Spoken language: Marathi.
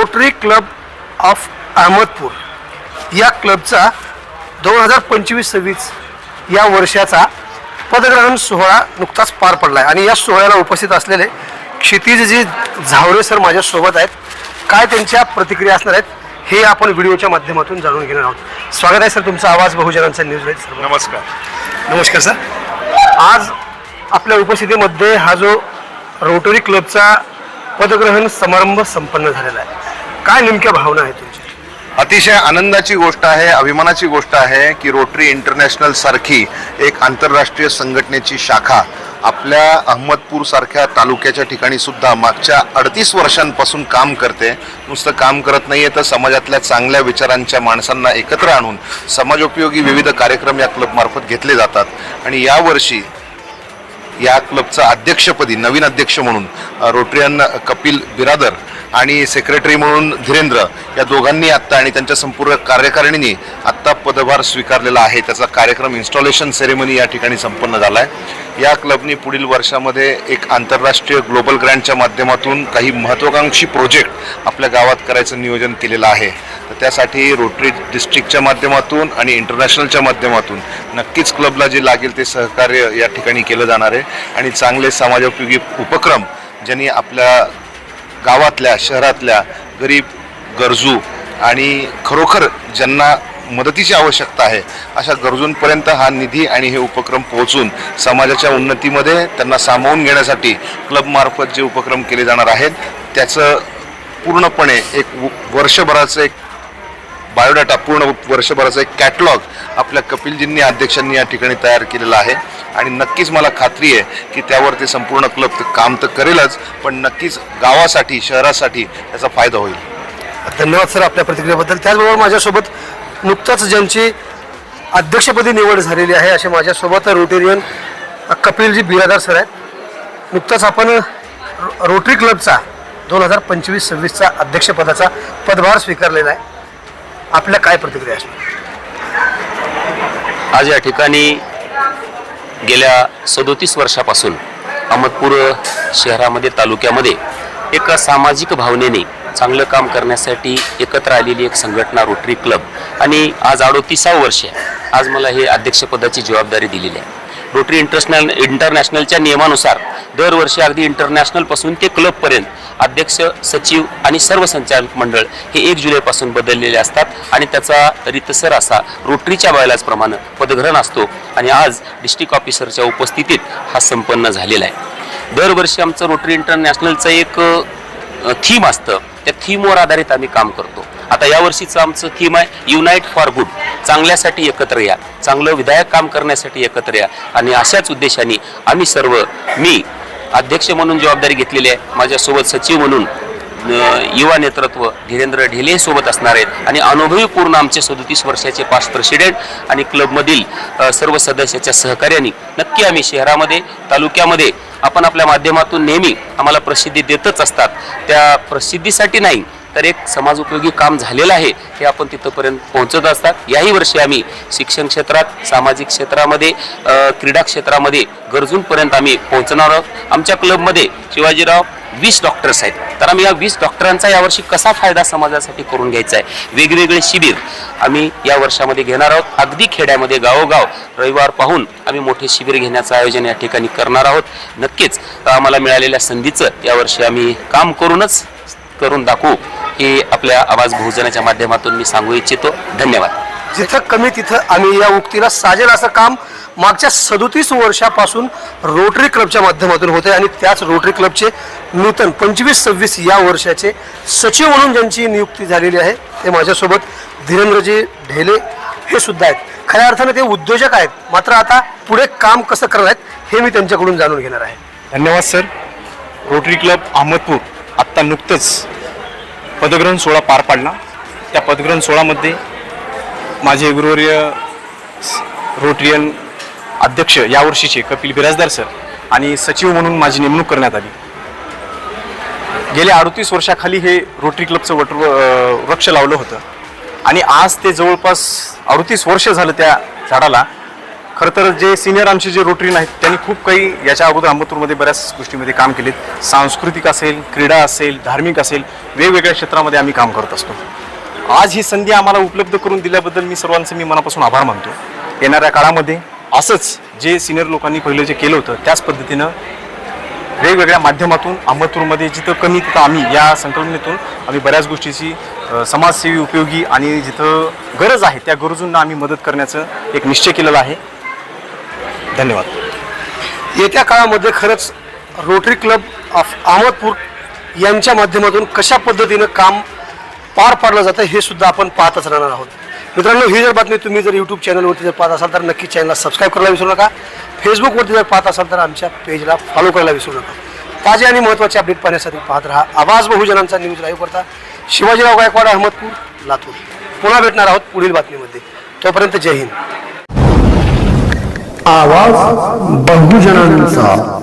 रोटरी क्लब ऑफ अहमदपूर या क्लबचा 2025-26 या वर्षाचा पदग्रहण सोहळा नुकताच पार पडला आहे आणि या सोहळ्याला उपस्थित असलेले क्षितिजजी झावरे सर माझ्यासोबत आहेत. काय त्यांच्या प्रतिक्रिया असणार आहेत हे आपण व्हिडिओच्या माध्यमातून जाणून घेणार आहोत. स्वागत आहे सर तुमचा. आवाज बहुजनांचा न्यूज लाईव्ह सर. नमस्कार. नमस्कार सर. आज आपल्या उपस्थितीमध्ये हा जो रोटरी क्लबचा पदग्रहण समारंभ संपन्न झालेला आहे, काय नेमक्या भावना आहेत तुमच्या? अतिशय आनंदाची गोष्ट आहे, अभिमानाची गोष्ट आहे की रोटरी इंटरनॅशनल सारखी एक आंतरराष्ट्रीय संघटनेची शाखा आपल्या अहमदपूर सारख्या तालुक्याच्या ठिकाणी सुद्धा मागच्या 38 वर्षांपासून काम करते. नुसतं काम करत नाहीये तर समाजातल्या चांगल्या विचारांच्या माणसांना एकत्र आणून समाजोपयोगी विविध कार्यक्रम या क्लबमार्फत घेतले जातात. आणि यावर्षी या क्लबचा अध्यक्षपदी नवीन अध्यक्ष म्हणून रोटरियन कपिल बिरादर आणि सेक्रेटरी म्हणून धीरेंद्र या दोघांनी आत्ता आणि त्यांच्या संपूर्ण कार्यकारिणीने आत्ता पदभार स्वीकारलेला आहे. त्याचा कार्यक्रम इन्स्टॉलेशन सेरेमनी या ठिकाणी संपन्न झाला आहे. या क्लबनी पुढील वर्षामध्ये एक आंतरराष्ट्रीय ग्लोबल ग्रँटच्या माध्यमातून काही महत्त्वाकांक्षी प्रोजेक्ट आपल्या गावात करायचं नियोजन केलेलं आहे. तर त्यासाठी रोटरी डिस्ट्रिक्टच्या माध्यमातून आणि इंटरनॅशनलच्या माध्यमातून नक्कीच क्लबला जे लागेल ते सहकार्य या ठिकाणी केलं जाणार आहे. आणि चांगले समाजोपयोगी उपक्रम ज्यांनी आपल्या गावातल्या शहरातल्या गरीब गरजू आणि खरोखर ज्यांना मदतीची आवश्यकता आहे अशा गरजूंपर्यंत हा निधी आणि हे उपक्रम पोहोचून समाजाच्या उन्नतीमध्ये त्यांना सामावून घेण्यासाठी क्लबमार्फत जे उपक्रम केले जाणार आहेत त्याचं पूर्णपणे एक वर्षभराचं एक बायोडाटा, पूर्ण वर्षभराचा एक कॅटलॉग आपल्या कपिलजींनी अध्यक्षांनी या ठिकाणी तयार केलेला आहे. आणि नक्कीच मला खात्री आहे की त्यावर ते संपूर्ण क्लब काम तर करेलच, पण नक्कीच गावासाठी शहरासाठी त्याचा फायदा होईल. धन्यवाद सर आपल्या प्रतिक्रियेबद्दल. त्याचबरोबर माझ्यासोबत नुकताच ज्यांची अध्यक्षपदी निवड झालेली आहे असे माझ्यासोबत रोटेरियन कपिलजी बिरादार सर आहेत. नुकताच आपण रोटरी क्लबचा 2025-26चा अध्यक्षपदाचा पदभार स्वीकारलेला आहे. आपल्या काय प्रतिक्रिया असणार? आज या ठिकाणी गेल्या 37 वर्षापासून अहमदपूर शहरामध्ये तालुक्यामध्ये एक सामाजिक भावनेने चांगलं काम करण्यासाठी एकत्र आलेली एक संघटना रोटरी क्लब आणि आज 38वं वर्ष आहे. आज मला हे अध्यक्षपदाची जबाबदारी दिलेली आहे. रोटरी इंटरनॅशनलच्या नियमानुसार दरवर्षी अगदी इंटरनॅशनलपासून ते क्लबपर्यंत अध्यक्ष, सचिव आणि सर्व संचालक मंडळ हे 1 जुलैपासून बदललेले असतात आणि त्याचा रीतसर असा रोटरीच्या बायलाजप्रमाणे पदग्रहण असतो. आणि आज डिस्ट्रिक्ट ऑफिसरच्या उपस्थितीत हा संपन्न झालेला आहे. दरवर्षी आमचं रोटरी इंटरनॅशनलचं एक थीम असतं, त्या थीमवर आधारित आम्ही काम करतो. आता यावर्षीचं आमचं थीम आहे युनाइट फॉर गुड, चांगल्यासाठी एकत्र या, चांगलं विधायक काम करण्यासाठी एकत्र या. आणि अशाच उद्देशाने आम्ही सर्व, मी अध्यक्ष म्हणून जबाबदारी घेतलेली आहे, माझ्यासोबत सचिव म्हणून युवा नेतृत्व धीरेंद्र ढेले सोबत असणार आहेत आणि अनुभवीपूर्ण आमचे 37 वर्षाचे पास्ट प्रेसिडेंट आणि क्लबमधील सर्व सदस्याच्या सहकार्याने नक्की आम्ही शहरामध्ये तालुक्यामध्ये आपण आपल्या माध्यमातून नेहमी आम्हाला प्रसिद्धी देतच असतात. त्या प्रसिद्धीसाठी नाही तर एक समाजोपयोगी काम झालेलं आहे हे आपण तिथंपर्यंत पोहोचत असतात. याही वर्षी आम्ही शिक्षण क्षेत्रात, सामाजिक क्षेत्रामध्ये, क्रीडा क्षेत्रामध्ये गरजूंपर्यंत आम्ही पोहोचणार आहोत. आमच्या क्लबमध्ये शिवाजीराव 20 डॉक्टर्स आहेत, तर आम्ही या 20 डॉक्टरांचा यावर्षी कसा फायदा समाजासाठी करून घ्यायचा आहे, वेगवेगळे शिबिर आम्ही या वर्षामध्ये घेणार आहोत. अगदी खेड्यामध्ये गावोगाव रविवार पाहून आम्ही मोठे शिबिर घेण्याचं आयोजन या ठिकाणी करणार आहोत. नक्कीच आम्हाला मिळालेल्या संधीचं यावर्षी आम्ही काम करून दाखवू हे आपल्या आवाज बहुजनाच्या माध्यमातून मी सांगू इच्छितो. धन्यवाद. जिथं कमी तिथं आम्ही या उक्तीला साजेल असं काम मागच्या 37 वर्षापासून रोटरी क्लबच्या माध्यमातून होते. आणि त्याच रोटरी क्लबचे नूतन 25-26 या वर्षाचे सचिव म्हणून ज्यांची नियुक्ती झालेली आहे ते माझ्यासोबत धीरेंद्रजी ढेले हे सुद्धा आहेत. खऱ्या अर्थाने ते उद्योजक आहेत, मात्र आता पुढे काम कसं करणार आहेत हे मी त्यांच्याकडून जाणून घेणार आहे. धन्यवाद सर. रोटरी क्लब अहमदपूर आत्ता नुकतंच पदग्रहण सोहळा पार पाडला. त्या पदग्रहण सोहळ्यामध्ये माझे गुरुवर्य रोटरियन अध्यक्ष यावर्षीचे कपिल बिराजदार सर आणि सचिव म्हणून माझी नेमणूक करण्यात आली. गेल्या 38 वर्षाखाली हे रोटरी क्लबचं वृक्ष लावलं होतं आणि आज ते जवळपास 38 वर्ष झालं त्या झाडाला. खरं तर जे सिनियर आमचे जे रोटरीन आहेत त्यांनी खूप काही याच्या अगोदर अहमदपूरमध्ये बऱ्याच गोष्टीमध्ये काम केलेत. सांस्कृतिक असेल, क्रीडा असेल, धार्मिक असेल, वेगवेगळ्या क्षेत्रामध्ये आम्ही काम करत असतो. आज ही संधी आम्हाला उपलब्ध करून दिल्याबद्दल मी सर्वांचे मनापासून आभार मानतो. येणाऱ्या काळामध्ये असंच जे सिनियर लोकांनी पहिलं जे केलं होतं त्याच पद्धतीनं वेगवेगळ्या माध्यमातून अहमदपूरमध्ये जिथं कमी तिथं आम्ही या संकल्पनेतून आम्ही बऱ्याच गोष्टीची समाजसेवी उपयोगी आणि जिथं गरज आहे त्या गरजूंना आम्ही मदत करण्याचं एक निश्चय केलेला आहे. धन्यवाद. येत्या काळामध्ये खरंच रोटरी क्लब ऑफ अहमदपूर यांच्या माध्यमातून कशा पद्धतीनं काम पार पाडलं जातं हे सुद्धा आपण पाहतच राहणार आहोत. मित्रांनो, ही जर बातमी तुम्ही जर यूट्यूब चॅनलवरती जर पाहत असाल तर नक्की चॅनलला सबस्क्राईब करायला विसरू नका. फेसबुकवरती जर पाहत असाल तर आमच्या पेजला फॉलो करायला विसरू नका. ताजे आणि महत्त्वाचे अपडेट पाहण्यासाठी पाहत राहा आवाज बहुजनांचा न्यूज लाईव्ह करता. शिवाजीराव गायकवाड, अहमदपूर, लातूर. पुन्हा भेटणार आहोत पुढील बातमीमध्ये. तोपर्यंत जय हिंद. आवाज बहुजनांचा.